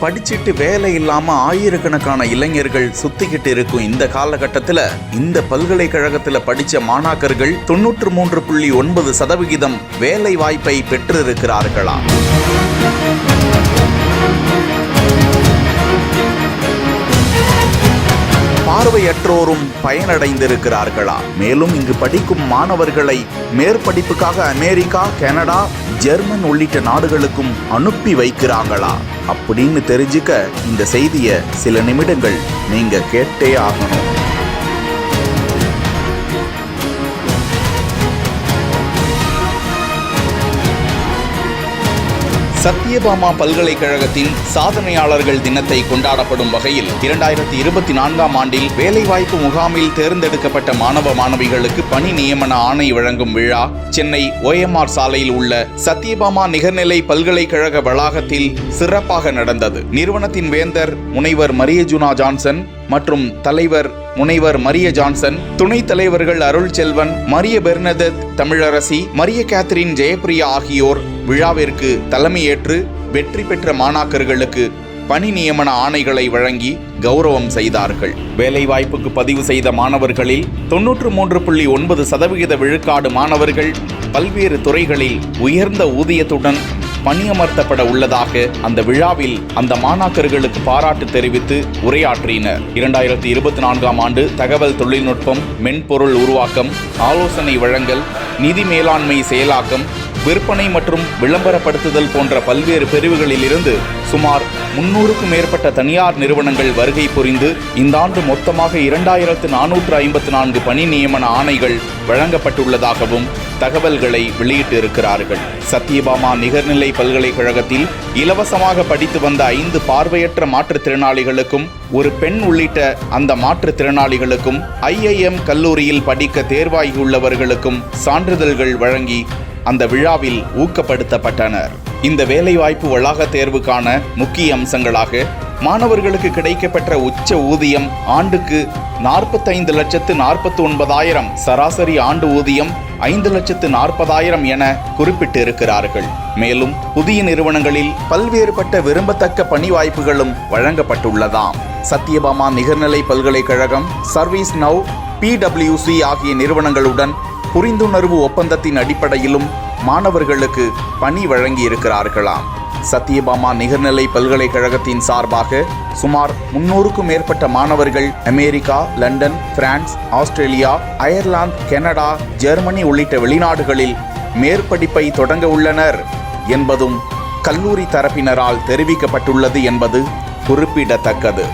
படிச்சுட்டு வேலை இல்லாம ஆயிரக்கணக்கான இளைஞர்கள் சுத்திக்கிட்டு இருக்கும் இந்த காலகட்டத்தில் இந்த பல்கலைக்கழகத்தில் படிச்ச மாணாக்கர்கள் 93.9% வேலை வாய்ப்பை பெற்றிருக்கிறார்களா? பார்வையற்றோரும் பயனடைந்திருக்கிறார்களா? மேலும் இங்கு படிக்கும் மாணவர்களை மேற்படிப்புக்காக அமெரிக்கா, கனடா, ஜெர்மன் உள்ளிட்ட நாடுகளுக்கும் அனுப்பி வைக்கிறாங்களா அப்படின்னு தெரிஞ்சுக்க இந்த செய்தியை சில நிமிடங்கள் நீங்க கேட்டே ஆகணும். சத்யபாமா பல்கலைக்கழகத்தின் சாதனையாளர்கள் தினத்தை கொண்டாடப்படும் வகையில் 2024ஆம் ஆண்டில் வேலைவாய்ப்பு முகாமில் தேர்ந்தெடுக்கப்பட்ட மாணவ மாணவிகளுக்கு பணி நியமன ஆணை வழங்கும் விழா சென்னை OMR சாலையில் உள்ள சத்யபாமா நிகர்நிலை பல்கலைக்கழக வளாகத்தில் சிறப்பாக நடந்தது. நிறுவனத்தின் வேந்தர் முனைவர் மரியஜுனா ஜான்சன் மற்றும் தலைவர் முனைவர் மரிய ஜான்சன், துணைத் தலைவர்கள் அருள் செல்வன், மரிய பெர்னதத் தமிழரசி, மரிய கேத்ரின் ஜெயப்பிரியா ஆகியோர் விழாவிற்கு தலைமையேற்று வெற்றி பெற்ற மாணாக்கர்களுக்கு பணி நியமன ஆணைகளை வழங்கி கௌரவம் செய்தார்கள். வேலைவாய்ப்புக்கு பதிவு செய்த மாணவர்களில் 93.9% விழுக்காடு மாணவர்கள் பல்வேறு துறைகளில் உயர்ந்த ஊதியத்துடன் பணியமர்த்தப்பட உள்ளதாக அந்த விழாவில் அந்த மாணாக்கர்களுக்கு பாராட்டு தெரிவித்து உரையாற்றினர். 2024ஆம் ஆண்டு தகவல் தொழில்நுட்பம், மென்பொருள் உருவாக்கம், ஆலோசனை வழங்கல், நிதி மேலாண்மை செயலாக்கம், விற்பனை மற்றும் விளம்பரப்படுத்துதல் போன்ற பல்வேறு பிரிவுகளில் இருந்து சுமார் 300க்கும் மேற்பட்ட தனியார் நிறுவனங்கள் வருகை புரிந்து இந்த ஆண்டு மொத்தமாக 2454 பணி நியமன ஆணைகள் வழங்கப்பட்டுள்ளதாகவும் தகவல்களை வெளியிட்டிருக்கிறார்கள். சத்யபாமா நிகர்நிலை பல்கலைக்கழகத்தில் இலவசமாக படித்து வந்த 5 பார்வையற்ற மாற்றுத்திறனாளிகளுக்கும் ஒரு பெண் உள்ளிட்ட அந்த மாற்றுத்திறனாளிகளுக்கும் IIM கல்லூரியில் படிக்க தேர்வாகியுள்ளவர்களுக்கும் சான்றிதழ்கள் வழங்கி அந்த விழாவில் ஊக்கப்படுத்தப்பட்டனர். இந்த வேலைவாய்ப்பு வளாக தேர்வுக்கான முக்கிய அம்சங்களாக மாணவர்களுக்கு கிடைக்கப்பெற்ற உச்ச ஊதியம் ஆண்டுக்கு 45,49,000, சராசரி ஆண்டு ஊதியம் 5,40,000 என குறிப்பிட்டிருக்கிறார்கள். மேலும் புதிய நிறுவனங்களில் பல்வேறுபட்ட விரும்பத்தக்க பணி வாய்ப்புகளும் வழங்கப்பட்டுள்ளதாம். சத்யபாமா நிகர்நிலை பல்கலைக்கழகம், சர்வீஸ் நவ், PwC ஆகிய நிறுவனங்களுடன் புரிந்துணர்வு ஒப்பந்தத்தின் அடிப்படையிலும் மாணவர்களுக்கு பணி வழங்கி இருக்கிறார்களாம். சத்யபாமா நிகர்நிலை பல்கலைக்கழகத்தின் சார்பாக சுமார் 300க்கும் மேற்பட்ட மாணவர்கள் America, London, France, Australia, Ireland, Canada, Germany உள்ளிட்ட வெளிநாடுகளில் மேற்படிப்பை தொடங்க உள்ளனர் என்பதும் கல்லூரி தரப்பினரால் தெரிவிக்கப்பட்டுள்ளது என்பது குறிப்பிடத்தக்கது.